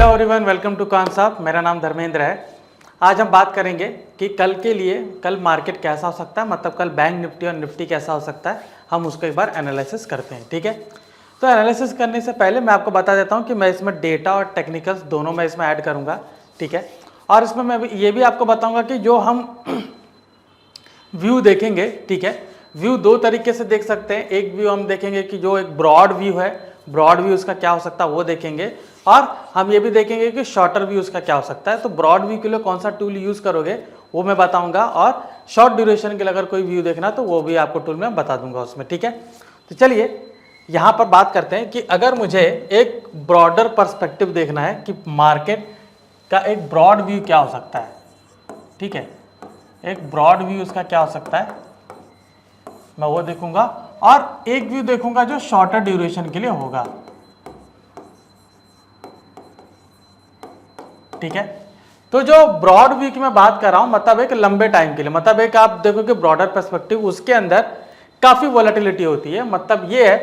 Hello everyone, welcome to कान साहब। मेरा नाम धर्मेंद्र है। आज हम बात करेंगे कि कल के लिए कल मार्केट कैसा हो सकता है, मतलब कल बैंक निफ्टी और निफ्टी कैसा हो सकता है। हम उसको एक बार एनालिसिस करते हैं, ठीक है। तो एनालिसिस करने से पहले मैं आपको बता देता हूं कि मैं इसमें डेटा और टेक्निकल्स दोनों मैं इसमें ऐड करूंगा, ठीक है। और इसमें मैं ये भी आपको बताऊंगा कि जो हम व्यू देखेंगे, ठीक है, व्यू दो तरीके से देख सकते हैं। एक व्यू हम देखेंगे कि जो एक ब्रॉड व्यू है, ब्रॉड व्यू उसका क्या हो सकता है वो देखेंगे, और हम ये भी देखेंगे कि शॉर्टर व्यू उसका क्या हो सकता है। तो ब्रॉड व्यू के लिए कौन सा टूल यूज करोगे वो मैं बताऊंगा, और शॉर्ट ड्यूरेशन के लिए अगर कोई व्यू देखना तो वो भी आपको टूल में बता दूंगा उसमें, ठीक है। तो चलिए यहाँ पर बात करते हैं कि अगर मुझे एक ब्रॉडर पर्सपेक्टिव देखना है कि मार्केट का एक ब्रॉड व्यू क्या हो सकता है, ठीक है, एक ब्रॉड व्यू उसका क्या हो सकता है मैं वो देखूंगा, और एक व्यू देखूंगा जो शॉर्टर ड्यूरेशन के लिए होगा, ठीक है। तो जो ब्रॉड व्यू की मैं बात कर रहा हूं, मतलब एक लंबे टाइम के लिए, मतलब एक आप देखो कि ब्रॉडर पर्सपेक्टिव, उसके अंदर काफी वोलेटिलिटी होती है। मतलब ये है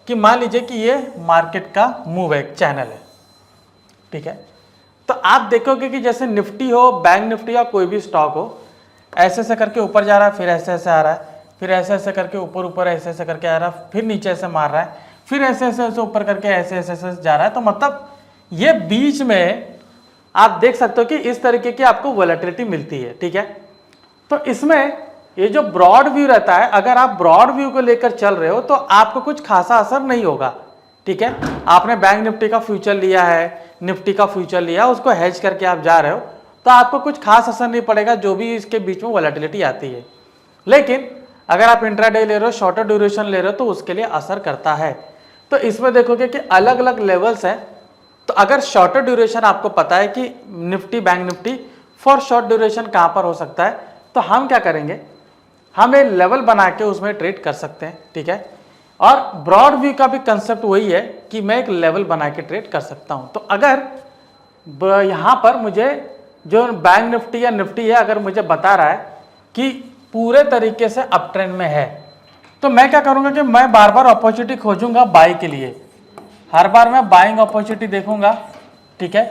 कि मान लीजिए कि ये मार्केट का मूव है, एक चैनल है, ठीक है। तो आप देखोगे कि जैसे निफ्टी हो, बैंक निफ्टी या कोई भी स्टॉक हो, ऐसे ऐसे करके ऊपर जा रहा है, फिर ऐसे ऐसे आ रहा है, फिर ऐसे ऐसे करके ऊपर ऊपर ऐसे ऐसे करके आ रहा है, फिर नीचे ऐसे मार रहा है, फिर ऐसे ऐसे ऐसे ऊपर करके ऐसे ऐसे ऐसे जा रहा है। तो मतलब ये बीच में आप देख सकते हो कि इस तरीके की आपको वोलेटिलिटी मिलती है, ठीक है। तो इसमें ये जो ब्रॉड व्यू रहता है, अगर आप ब्रॉड व्यू को लेकर चल रहे हो तो आपको कुछ खासा असर नहीं होगा, ठीक है। आपने बैंक निफ्टी का फ्यूचर लिया है, निफ्टी का फ्यूचर लिया, उसको हेज करके आप जा रहे हो तो आपको कुछ खास असर नहीं पड़ेगा जो भी इसके बीच में वोलेटिलिटी आती है। लेकिन अगर आप इंट्राडे ले रहे हो, शॉर्टर ड्यूरेशन ले रहे हो, तो उसके लिए असर करता है। तो इसमें देखोगे कि अलग अलग लेवल्स हैं। तो अगर शॉर्टर ड्यूरेशन आपको पता है कि Nifty, bank Nifty for short duration कहां पर हो सकता है, तो हम क्या करेंगे, हम एक लेवल बना के उसमें ट्रेड कर सकते हैं, ठीक है। और ब्रॉड व्यू का भी कंसेप्ट वही है कि मैं एक लेवल बना के ट्रेड कर सकता हूं। तो अगर यहां पर मुझे जो बैंक निफ्टी या निफ्टी है, अगर मुझे बता रहा है कि पूरे तरीके से अप ट्रेंड में है, तो मैं क्या करूंगा कि मैं बार बार अपॉर्चुनिटी खोजूंगा बाय के लिए। हर बार मैं बाइंग अपॉर्चुनिटी देखूंगा, ठीक है।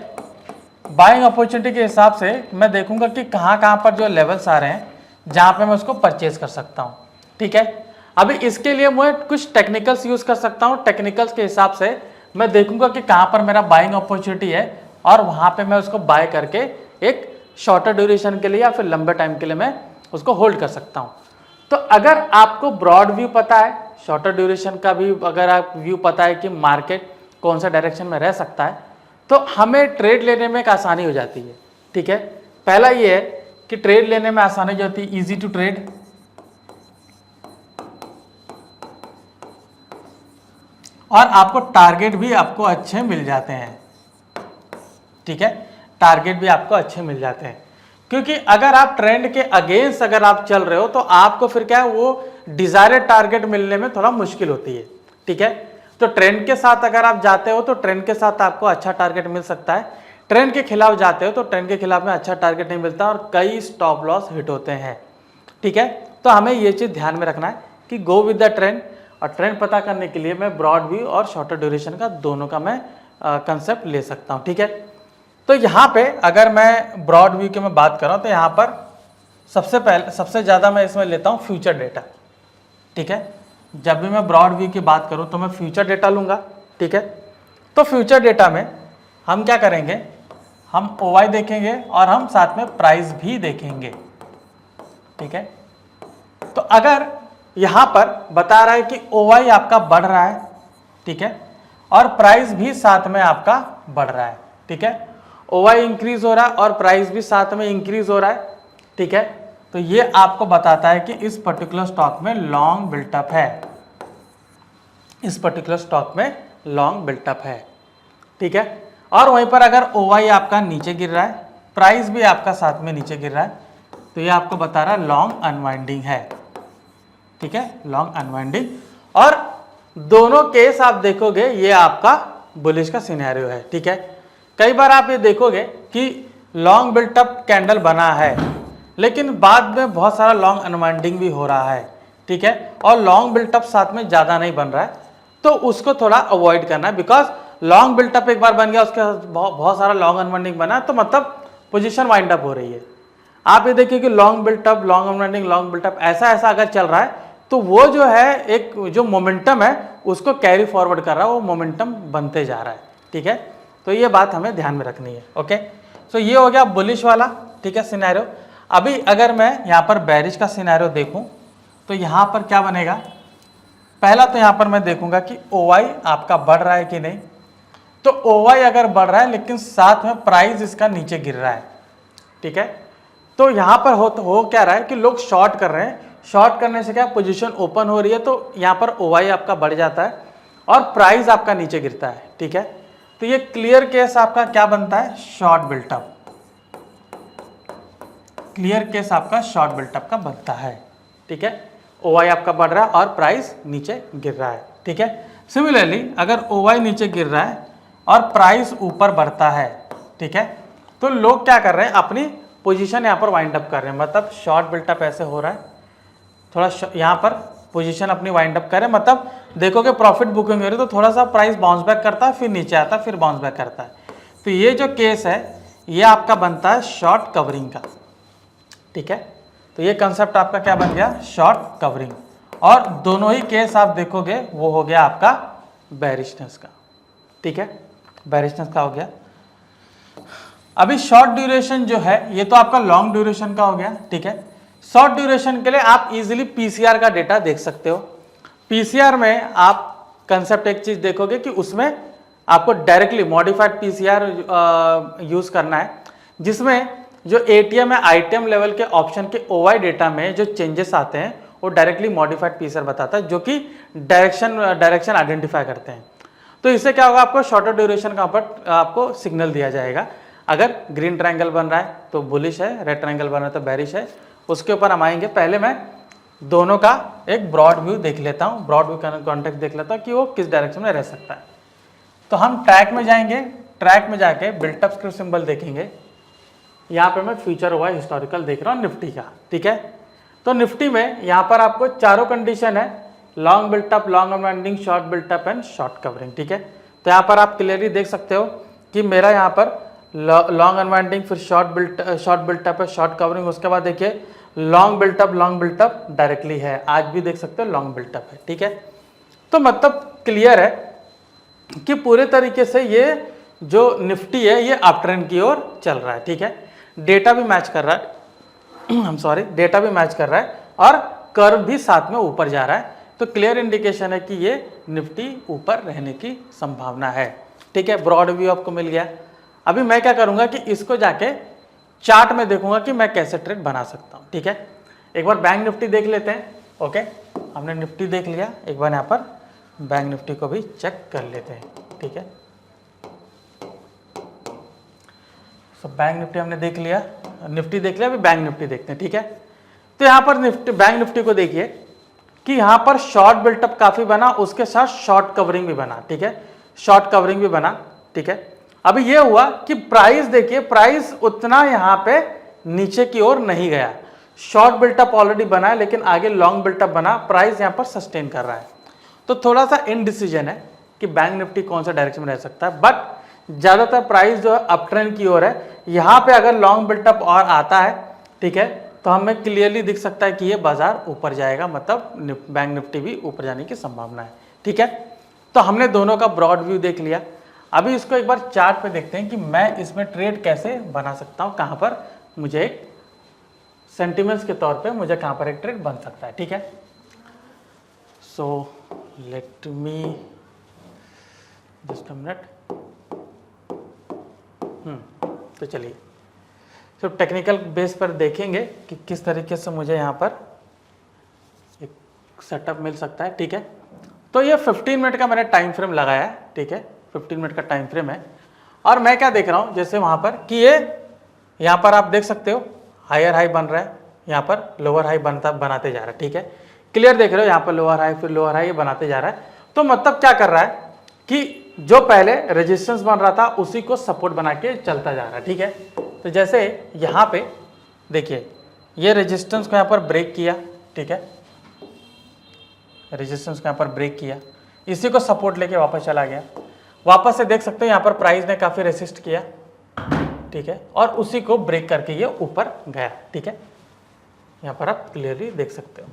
बाइंग अपॉर्चुनिटी के हिसाब से मैं देखूंगा कि कहां कहां पर जो लेवल्स आ रहे हैं जहां पे मैं उसको परचेज कर सकता हूं, ठीक है। अभी इसके लिए मैं कुछ टेक्निकल्स यूज कर सकता हूं। टेक्निकल्स के हिसाब से मैं देखूंगा कि कहां पर मेरा बाइंग अपॉर्चुनिटी है, और वहां पे मैं उसको बाय करके एक शॉर्टर ड्यूरेशन के लिए या फिर लंबे टाइम के लिए मैं उसको होल्ड कर सकता हूं। तो अगर आपको ब्रॉड व्यू पता है, शॉर्टर ड्यूरेशन का भी अगर आप व्यू पता है कि मार्केट कौन सा डायरेक्शन में रह सकता है, तो हमें ट्रेड लेने में एक आसानी हो जाती है, ठीक है। पहला ये है कि ट्रेड लेने में आसानी हो जाती है, इजी टू ट्रेड, और आपको टारगेट भी आपको अच्छे मिल जाते हैं, ठीक है। टारगेट भी आपको अच्छे मिल जाते हैं, क्योंकि अगर आप ट्रेंड के अगेंस्ट अगर आप चल रहे हो तो आपको फिर क्या है, वो डिजायरेड टारगेट मिलने में थोड़ा मुश्किल होती है, ठीक है। तो ट्रेंड के साथ अगर आप जाते हो तो ट्रेंड के साथ आपको अच्छा टारगेट मिल सकता है। ट्रेंड के खिलाफ जाते हो तो ट्रेंड के खिलाफ में अच्छा टारगेट नहीं मिलता और कई स्टॉप लॉस हिट होते हैं, ठीक है। तो हमें ये चीज ध्यान में रखना है कि गो विद द ट्रेंड, और ट्रेंड पता करने के लिए मैं ब्रॉड व्यू और शॉर्टर ड्यूरेशन का दोनों का मैं कंसेप्ट ले सकता हूँ, ठीक है। तो यहाँ पे अगर मैं ब्रॉड व्यू की मैं बात कर रहा हूँ तो यहाँ पर सबसे ज़्यादा मैं इसमें लेता हूँ फ्यूचर डेटा, ठीक है। जब भी मैं ब्रॉड व्यू की बात करूँ तो मैं फ्यूचर डेटा लूँगा, ठीक है। तो फ्यूचर डेटा में हम क्या करेंगे, हम OI देखेंगे और हम साथ में प्राइस भी देखेंगे, ठीक है। तो अगर यहाँ पर बता रहा है कि OI आपका बढ़ रहा है, ठीक है, और प्राइस भी साथ में आपका बढ़ रहा है, ठीक है। OI इंक्रीज हो रहा है और प्राइस भी साथ में इंक्रीज हो रहा है, ठीक है। तो ये आपको बताता है कि इस पर्टिकुलर स्टॉक में लॉन्ग बिल्टअप है, इस पर्टिकुलर स्टॉक में लॉन्ग बिल्टअप है, ठीक है। और वहीं पर अगर OI आपका नीचे गिर रहा है, प्राइस भी आपका साथ में नीचे गिर रहा है, तो ये आपको बता रहा है लॉन्ग अनवाइंडिंग है, ठीक है, लॉन्ग अनवाइंडिंग। और दोनों केस आप देखोगे ये आपका बुलिश का सिनेरियो है, ठीक है। कई बार आप ये देखोगे कि लॉन्ग बिल्टअप कैंडल बना है, लेकिन बाद में बहुत सारा लॉन्ग अनवाइंडिंग भी हो रहा है, ठीक है, और लॉन्ग बिल्टअप साथ में ज़्यादा नहीं बन रहा है, तो उसको थोड़ा अवॉइड करना है, बिकॉज लॉन्ग बिल्टअप एक बार बन गया, उसके बाद बहुत सारा लॉन्ग अनवाइंडिंग बना, तो मतलब पोजीशन वाइंड अप हो रही है। आप ये देखिए कि long built up, long unwinding, long built up, ऐसा ऐसा अगर चल रहा है तो वो जो है एक जो मोमेंटम है उसको कैरी फॉरवर्ड कर रहा है, वो मोमेंटम बनते जा रहा है। ठीक है, तो ये बात हमें ध्यान में रखनी है। ओके, सो ये हो गया बुलिश वाला। ठीक है, सिनेरियो। अभी अगर मैं यहाँ पर बेरिश का सिनेरियो देखूं तो यहाँ पर क्या बनेगा, पहला तो यहाँ पर मैं देखूंगा कि OI आपका बढ़ रहा है कि नहीं। तो OI अगर बढ़ रहा है लेकिन साथ में प्राइस इसका नीचे गिर रहा है, ठीक है, तो यहाँ पर हो क्या रहा है कि लोग शॉर्ट कर रहे हैं। शॉर्ट करने से क्या, पोजीशन ओपन हो रही है, तो यहाँ पर OI आपका बढ़ जाता है और प्राइस आपका नीचे गिरता है। ठीक है, तो ये क्लियर केस आपका क्या बनता है, शॉर्ट बिल्टअप। क्लियर केस आपका शॉर्ट बिल्टअप का बनता है। ठीक है, OI आपका बढ़ रहा है और प्राइस नीचे गिर रहा है। ठीक है, सिमिलरली अगर OI नीचे गिर रहा है और प्राइस ऊपर बढ़ता है, ठीक है, तो लोग क्या कर रहे हैं, अपनी पोजीशन यहाँ पर वाइंड अप कर रहे हैं। मतलब शॉर्ट बिल्टअप ऐसे हो रहा है, थोड़ा यहाँ पर पोजीशन अपनी वाइंड अप करें, मतलब देखोगे प्रॉफिट बुकिंग हो रही है तो थोड़ा सा प्राइस बाउंस बैक करता है, फिर नीचे आता है, फिर बाउंस बैक करता है। तो ये जो केस है ये आपका बनता है शॉर्ट कवरिंग का। ठीक है, तो ये कंसेप्ट आपका क्या बन गया, शॉर्ट कवरिंग। और दोनों ही केस आप देखोगे वो हो गया आपका बेरिशनेस का। ठीक है, बेरिशनेस का हो गया। अभी शॉर्ट ड्यूरेशन जो है ये तो आपका लॉन्ग ड्यूरेशन का हो गया। ठीक है, शॉर्ट ड्यूरेशन के लिए आप इजीली पीसीआर का डेटा देख सकते हो। पीसीआर में आप कंसेप्ट एक चीज देखोगे कि उसमें आपको डायरेक्टली मॉडिफाइड पीसीआर यूज करना है, जिसमें जो एटीएम है आईटीएम लेवल के ऑप्शन के OI डेटा में जो चेंजेस आते हैं वो डायरेक्टली मॉडिफाइड पीसीआर बताता है, जो कि डायरेक्शन आइडेंटिफाई करते हैं। तो इससे क्या होगा, आपको शॉर्टर ड्यूरेशन का पर आपको सिग्नल दिया जाएगा। अगर ग्रीन ट्रायंगल बन रहा है तो बुलिश है, रेड ट्रायंगल बन रहा है तो बेरिश है। उसके ऊपर हम आएंगे। पहले मैं दोनों का एक ब्रॉड व्यू देख लेता हूँ, ब्रॉड व्यू कॉन्टेक्स्ट देख लेता हूँ कि वो किस डायरेक्शन में रह सकता है। तो हम ट्रैक में जाएंगे, ट्रैक में जाके बिल्टअप स्क्रिप्ट सिंबल देखेंगे। यहाँ पे मैं फ्यूचर हुआ हिस्टोरिकल देख रहा हूँ निफ्टी का। ठीक है, तो निफ्टी में यहाँ पर आपको चारों कंडीशन है, long built up, long unwinding, short built up and short covering. ठीक है, तो यहाँ पर आप क्लियरली देख सकते हो कि मेरा यहाँ पर लॉन्ग अनवाइंडिंग, फिर शॉर्ट बिल्टअप है, शॉर्ट कवरिंग, उसके बाद देखिए लॉन्ग बिल्टअप डायरेक्टली है। आज भी देख सकते हो लॉन्ग बिल्टअप है। ठीक है, तो मतलब क्लियर है कि पूरे तरीके से ये जो निफ्टी है ये अप ट्रेंड की ओर चल रहा है। ठीक है, डेटा भी मैच कर रहा है डेटा भी मैच कर रहा है और कर्व भी साथ में ऊपर जा रहा है। तो क्लियर इंडिकेशन है कि ये निफ्टी ऊपर रहने की संभावना है। ठीक है, ब्रॉड व्यू आपको मिल गया। अभी मैं क्या करूंगा कि इसको जाके चार्ट में देखूंगा कि मैं कैसे ट्रेड बना सकता हूं। ठीक है, एक बार बैंक निफ्टी देख लेते हैं। ओके, हमने निफ्टी देख लिया, एक बार यहाँ पर बैंक निफ्टी को भी चेक कर लेते हैं। ठीक है, तो बैंक निफ्टी हमने देख लिया, निफ्टी देख लिया, अभी बैंक निफ्टी देखते हैं। ठीक है, तो यहाँ पर बैंक निफ्टी को देखिए कि यहाँ पर शॉर्ट बिल्टअप काफी बना, उसके साथ शॉर्ट कवरिंग भी बना। ठीक है, शॉर्ट कवरिंग भी बना। ठीक है, अभी ये हुआ कि प्राइस देखिए, प्राइस उतना यहाँ पे नीचे की ओर नहीं गया। शॉर्ट बिल्टअप ऑलरेडी बना है लेकिन आगे लॉन्ग बिल्टअप बना, प्राइस यहाँ पर सस्टेन कर रहा है। तो थोड़ा सा इनडिसीजन है कि बैंक निफ्टी कौन सा डायरेक्शन में रह सकता है, बट ज्यादातर प्राइस जो है अप ट्रेंड की ओर है। यहाँ पे अगर लॉन्ग बिल्टअप और आता है, ठीक है, तो हमें क्लियरली दिख सकता है कि ये बाजार ऊपर जाएगा, मतलब बैंक निफ्टी भी ऊपर जाने की संभावना है। ठीक है, तो हमने दोनों का ब्रॉड व्यू देख लिया। अभी इसको एक बार चार्ट पे देखते हैं कि मैं इसमें ट्रेड कैसे बना सकता हूँ, कहाँ पर मुझे एक सेंटिमेंट्स के तौर पे मुझे कहाँ पर एक ट्रेड बन सकता है। ठीक है, so let me just a minute. तो चलिए, तो टेक्निकल बेस पर देखेंगे कि किस तरीके से मुझे यहाँ पर एक सेटअप मिल सकता है। ठीक है, तो ये 15 मिनट का मैंने टाइम फ्रेम लगाया है। ठीक है, 15 मिनट का टाइम फ्रेम है और मैं क्या देख रहा हूँ, जैसे वहाँ पर कि ये यहाँ पर आप देख सकते हो हायर हाई बन रहा है, यहाँ पर लोअर हाई बनाते जा रहा है। ठीक है, क्लियर देख रहे हो, यहाँ पर लोअर हाई फिर लोअर हाई बनाते जा रहा है। तो मतलब क्या कर रहा है कि जो पहले रेजिस्टेंस बन रहा था उसी को सपोर्ट बना के चलता जा रहा है। ठीक है, तो जैसे यहाँ पे देखिए ये रेजिस्टेंस को यहाँ पर ब्रेक किया। ठीक है, रेजिस्टेंस को यहाँ पर ब्रेक किया, इसी को सपोर्ट लेके वापस चला गया। वापस से देख सकते हो यहाँ पर प्राइस ने काफ़ी रेसिस्ट किया, ठीक है, और उसी को ब्रेक करके ये ऊपर गया, ठीक है, यहाँ पर आप क्लियरली देख सकते हो,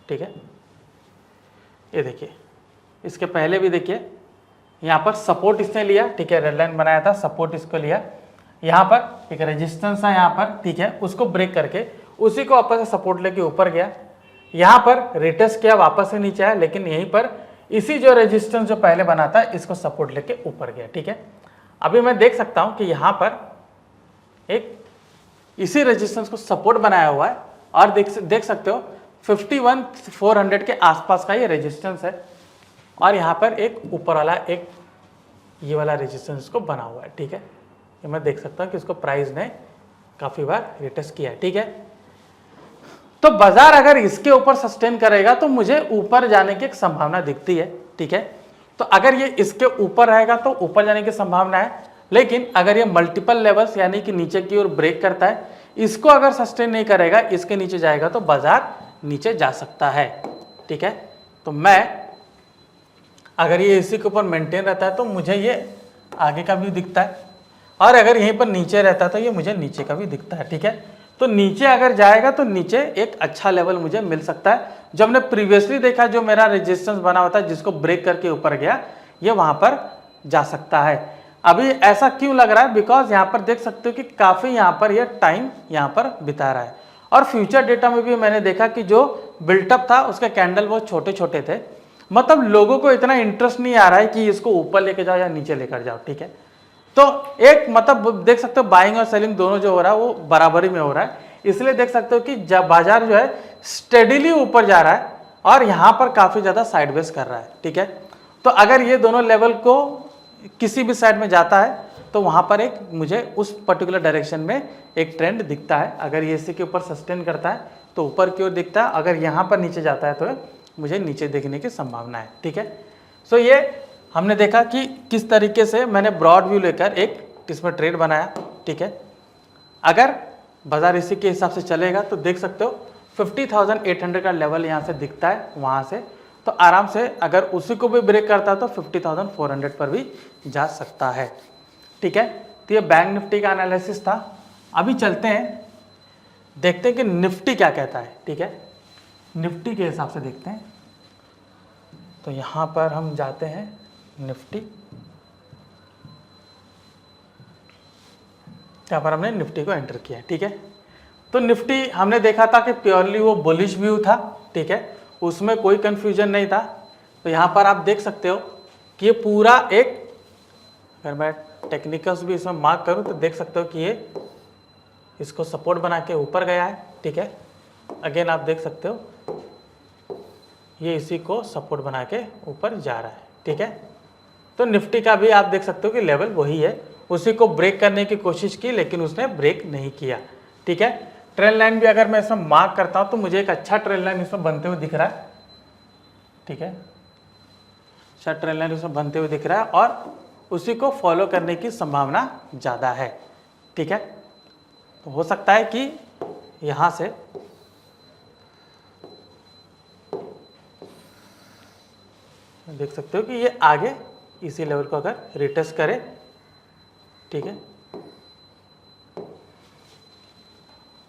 ठीक है। ये देखिए, इसके पहले भी देखिए यहाँ पर सपोर्ट इसने लिया, ठीक है, रेड लाइन बनाया था, सपोर्ट इसको लिया, यहाँ पर एक रेजिस्टेंस था यहाँ पर, ठीक है, उसको ब्रेक करके उसी को वापस से सपोर्ट लेके ऊपर गया, यहाँ पर रिटेस्ट किया, वापस से नीचे आया, लेकिन यहीं पर इसी जो रेजिस्टेंस जो पहले बना था इसको सपोर्ट लेके ऊपर गया, ठीक है। अभी मैं देख सकता हूँ कि यहाँ पर एक इसी रेजिस्टेंस को सपोर्ट बनाया हुआ है और देख सकते हो 51,400 के आसपास का ये रेजिस्टेंस है और यहाँ पर एक ऊपर वाला एक ये वाला रेजिस्टेंस को बना हुआ है, ठीक है। ये मैं देख सकता हूँ कि इसको प्राइस ने काफ़ी बार रिटेस्ट किया है, ठीक है। तो बाजार अगर इसके ऊपर सस्टेन करेगा तो मुझे ऊपर जाने की एक संभावना दिखती है, ठीक है। तो अगर ये इसके ऊपर रहेगा तो ऊपर जाने की संभावना है, लेकिन अगर ये मल्टीपल लेवल्स यानी कि नीचे की ओर ब्रेक करता है, इसको अगर सस्टेन नहीं करेगा, इसके नीचे जाएगा तो बाजार नीचे जा सकता है, ठीक है। तो मैं अगर ये इसी के ऊपर मेंटेन रहता है तो मुझे ये आगे का व्यू दिखता है और अगर यहीं पर नीचे रहता है तो ये मुझे नीचे का भी दिखता है, ठीक है। तो नीचे अगर जाएगा तो नीचे एक अच्छा लेवल मुझे मिल सकता है। जो हमने प्रीवियसली देखा, जो मेरा रेजिस्टेंस बना होता है जिसको ब्रेक करके ऊपर गया, ये वहां पर जा सकता है। अभी ऐसा क्यों लग रहा है? बिकॉज यहाँ पर देख सकते हो कि काफ़ी यहाँ पर ये टाइम यहाँ पर बिता रहा है और फ्यूचर डेटा में भी मैंने देखा कि जो बिल्टअप था उसके कैंडल वो छोटे छोटे थे, मतलब लोगों को इतना इंटरेस्ट नहीं आ रहा है कि इसको ऊपर लेके जाओ या नीचे लेकर जाओ, ठीक है। तो एक मतलब देख सकते हो बाइंग और सेलिंग दोनों जो हो रहा है वो बराबरी में हो रहा है, इसलिए देख सकते हो कि जब बाजार जो है स्टेडिली ऊपर जा रहा है और यहाँ पर काफ़ी ज़्यादा साइडवेज कर रहा है, ठीक है। तो अगर ये दोनों लेवल को किसी भी साइड में जाता है तो वहाँ पर एक मुझे उस पर्टिकुलर डायरेक्शन में एक ट्रेंड दिखता है। अगर ये इसी के ऊपर सस्टेन करता है तो ऊपर की ओर दिखता है, अगर यहाँ पर नीचे जाता है तो मुझे नीचे देखने की संभावना है, ठीक है। सो ये हमने देखा कि किस तरीके से मैंने ब्रॉड व्यू लेकर एक इसमें ट्रेड बनाया, ठीक है। अगर बाजार इसी के हिसाब से चलेगा तो देख सकते हो 50,800 का लेवल यहाँ से दिखता है, वहाँ से तो आराम से अगर उसी को भी ब्रेक करता है तो 50,400 पर भी जा सकता है, ठीक है। तो ये बैंक निफ्टी का एनालिसिस था। अभी चलते हैं, देखते हैं कि निफ्टी क्या कहता है, ठीक है। निफ्टी के हिसाब से देखते हैं। तो यहाँ पर हम जाते हैं निफ्टी, यहाँ पर हमने निफ्टी को एंटर किया, ठीक है। तो निफ्टी हमने देखा था कि प्योरली वो बुलिश व्यू था, ठीक है, उसमें कोई कंफ्यूजन नहीं था। तो यहाँ पर आप देख सकते हो कि ये पूरा एक, अगर मैं टेक्निकल्स भी इसमें मार्क करूँ तो देख सकते हो कि ये इसको सपोर्ट बना के ऊपर गया है, ठीक है। अगेन आप देख सकते हो ये इसी को सपोर्ट बना के ऊपर जा रहा है, ठीक है। तो निफ्टी का भी आप देख सकते हो कि लेवल वही है, उसी को ब्रेक करने की कोशिश की लेकिन उसने ब्रेक नहीं किया, ठीक है। ट्रेंड लाइन भी अगर मैं इसमें मार्क करता हूं तो मुझे एक अच्छा ट्रेंड लाइन इसमें बनते हुए दिख रहा है, ठीक है। अच्छा ट्रेंड लाइन इसमें बनते हुए दिख रहा है और उसी को फॉलो करने की संभावना ज़्यादा है, ठीक है। तो हो सकता है कि यहाँ से देख सकते हो कि ये आगे इसी लेवल को अगर रिटेस्ट करे, ठीक है,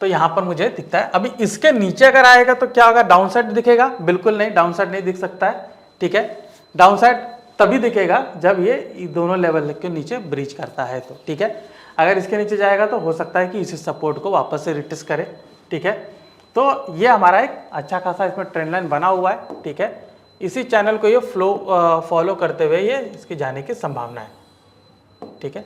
तो यहां पर मुझे दिखता है। अभी इसके नीचे अगर आएगा तो क्या होगा? डाउन साइड दिखेगा? बिल्कुल नहीं, डाउन साइड नहीं दिख सकता है, ठीक है। डाउन साइड तभी दिखेगा जब ये दोनों लेवल के नीचे ब्रीच करता है तो, ठीक है। अगर इसके नीचे जाएगा तो हो सकता है कि इसी सपोर्ट को वापस से रिटेस्ट करे, ठीक है। तो ये हमारा एक अच्छा खासा इसमें ट्रेंड लाइन बना हुआ है, ठीक है। इसी चैनल को ये फॉलो करते हुए ये इसके जाने की संभावना है, ठीक है।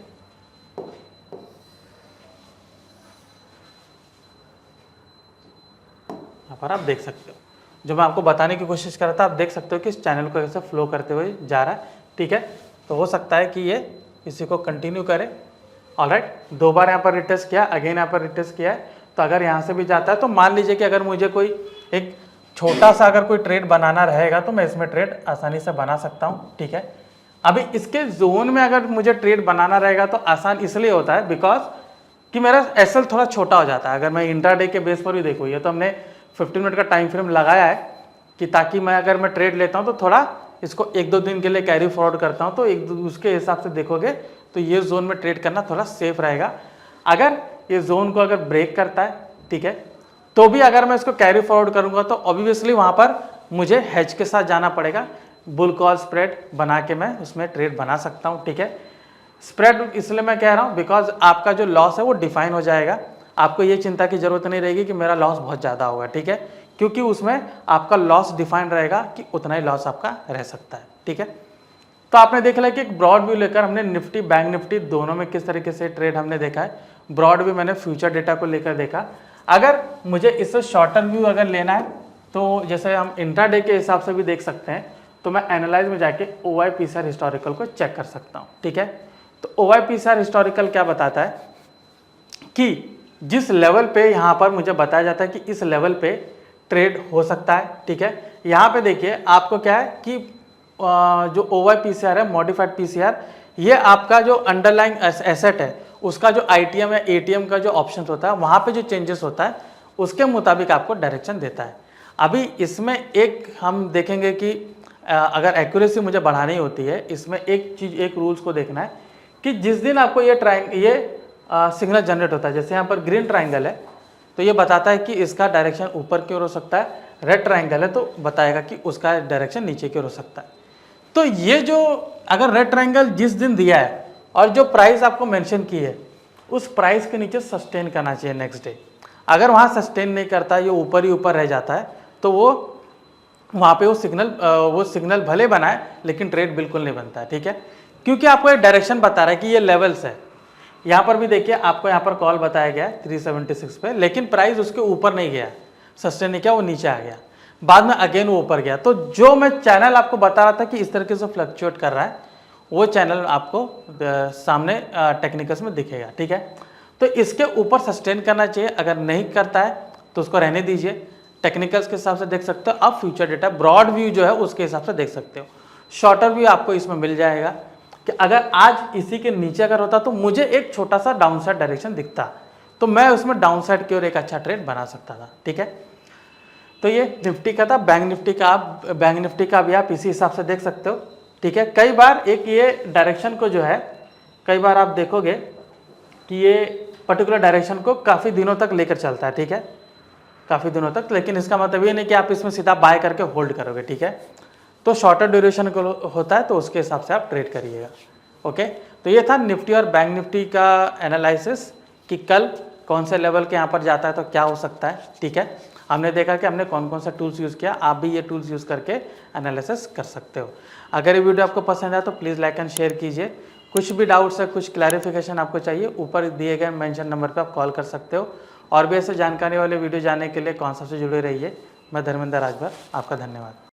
यहाँ पर आप देख सकते हो, जो मैं आपको बताने की कोशिश कर रहा था, आप देख सकते हो कि इस चैनल को कैसे फ्लो करते हुए जा रहा है, ठीक है। तो हो सकता है कि ये इसी को कंटिन्यू करे। ऑलराइट, दो बार यहाँ पर रिटेस्ट किया, अगेन यहाँ पर रिटेस्ट किया है, तो अगर यहाँ से भी जाता है तो मान लीजिए कि अगर मुझे कोई एक छोटा सा अगर कोई ट्रेड बनाना रहेगा तो मैं इसमें ट्रेड आसानी से बना सकता हूँ, ठीक है। अभी इसके जोन में अगर मुझे ट्रेड बनाना रहेगा तो आसान इसलिए होता है बिकॉज कि मेरा एसएल थोड़ा छोटा हो जाता है। अगर मैं इंट्राडे के बेस पर भी देखूँ, ये तो हमने 15 मिनट का टाइम फ्रेम लगाया है कि ताकि मैं अगर मैं ट्रेड लेता हूँ तो थोड़ा इसको 1-2 दिन के लिए कैरी फॉरवर्ड करता हूँ, तो उसके हिसाब से देखोगे तो ये जोन में ट्रेड करना थोड़ा सेफ रहेगा। अगर ये जोन को अगर ब्रेक करता है, ठीक है, तो भी अगर मैं इसको कैरी फॉरवर्ड करूंगा तो ऑब्वियसली वहां पर मुझे हेज के साथ जाना पड़ेगा। बुल कॉल स्प्रेड बना के मैं उसमें ट्रेड बना सकता हूं, ठीक है। स्प्रेड इसलिए मैं कह रहा हूं बिकॉज आपका जो लॉस है वो डिफाइन हो जाएगा, आपको ये चिंता की जरूरत नहीं रहेगी कि मेरा लॉस बहुत ज़्यादा होगा, ठीक है, क्योंकि उसमें आपका लॉस डिफाइन रहेगा कि उतना ही लॉस आपका रह सकता है, ठीक है। तो आपने देख लिया कि एक ब्रॉड व्यू लेकर हमने निफ्टी बैंक निफ्टी दोनों में किस तरीके से ट्रेड हमने देखा है। ब्रॉड व्यू मैंने फ्यूचर डेटा को लेकर देखा। अगर मुझे इससे शॉर्टर व्यू अगर लेना है तो जैसे हम इंट्राडे के हिसाब से भी देख सकते हैं, तो मैं एनालाइज में जाके OYPCR हिस्टोरिकल को चेक कर सकता हूँ, ठीक है। तो OYPCR हिस्टोरिकल क्या बताता है कि जिस लेवल पे यहाँ पर मुझे बताया जाता है कि इस लेवल पे ट्रेड हो सकता है, ठीक है। यहाँ पे देखिए आपको क्या है कि जो OYPCR है, मॉडिफाइड PCR, ये आपका जो अंडरलाइंग एसेट है उसका जो ITM या ATM का जो ऑप्शन होता है वहाँ पे जो चेंजेस होता है उसके मुताबिक आपको डायरेक्शन देता है। अभी इसमें एक हम देखेंगे कि अगर एक्यूरेसी मुझे बढ़ानी होती है, इसमें एक चीज़, एक रूल्स को देखना है कि जिस दिन आपको ये सिग्नल जनरेट होता है, जैसे यहाँ पर ग्रीन ट्राइंगल है तो ये बताता है कि इसका डायरेक्शन ऊपर की ओर हो सकता है, रेड ट्राइंगल है तो बताएगा कि उसका डायरेक्शन नीचे की ओर हो सकता है। तो ये जो अगर रेड ट्राइंगल जिस दिन दिया है और जो प्राइस आपको मेंशन की है उस प्राइस के नीचे सस्टेन करना चाहिए नेक्स्ट डे। अगर वहाँ सस्टेन नहीं करता, ये ऊपर ही ऊपर रह जाता है, तो वो वहाँ पे वो सिग्नल भले बनाए लेकिन ट्रेड बिल्कुल नहीं बनता है, ठीक है, क्योंकि आपको एक डायरेक्शन बता रहा है कि ये लेवल्स है। यहाँ पर भी देखिए आपको यहाँ पर कॉल बताया गया है 376 पे, लेकिन प्राइस उसके ऊपर नहीं गया, सस्टेन नहीं किया, वो नीचे आ गया, बाद में अगेन वो ऊपर गया। तो जो मैं चैनल आपको बता रहा था कि इस तरीके से फ्लक्चुएट कर रहा है, वो चैनल आपको सामने टेक्निकल्स में दिखेगा, ठीक है। तो इसके ऊपर सस्टेन करना चाहिए, अगर नहीं करता है तो उसको रहने दीजिए। टेक्निकल्स के हिसाब से देख सकते हो, अब फ्यूचर डेटा ब्रॉड व्यू जो है उसके हिसाब से देख सकते हो। शॉर्टर व्यू आपको इसमें मिल जाएगा कि अगर आज इसी के नीचे अगर होता तो मुझे एक छोटा सा डाउन साइड डायरेक्शन दिखता तो मैं उसमें डाउन साइड की ओर एक अच्छा ट्रेड बना सकता था, ठीक है। तो ये निफ्टी का था। बैंक निफ्टी का भी आप इसी हिसाब से देख सकते हो, ठीक है। कई बार एक ये डायरेक्शन को जो है, कई बार आप देखोगे कि ये पर्टिकुलर डायरेक्शन को काफ़ी दिनों तक लेकर चलता है, ठीक है, काफ़ी दिनों तक, लेकिन इसका मतलब ये नहीं कि आप इसमें सीधा बाय करके होल्ड करोगे, ठीक है। तो शॉर्टर ड्यूरेशन को होता है तो उसके हिसाब से आप ट्रेड करिएगा, ओके। तो ये था निफ्टी और बैंक निफ्टी का एनालिसिस कि कल कौन से लेवल के यहाँ पर जाता है तो क्या हो सकता है, ठीक है। हमने देखा कि हमने कौन कौन सा टूल्स यूज़ किया, आप भी ये टूल्स यूज़ करके एनालिसिस कर सकते हो। अगर ये वीडियो आपको पसंद आए तो प्लीज़ लाइक एंड शेयर कीजिए। कुछ भी डाउट्स है, कुछ क्लैरिफिकेशन आपको चाहिए, ऊपर दिए गए मेंशन नंबर पर आप कॉल कर सकते हो। और भी ऐसे जानकारी वाले वीडियो जानने के लिए कॉन्सेप्ट से जुड़े रहिए। मैं धर्मेंद्र राजभर, आपका धन्यवाद।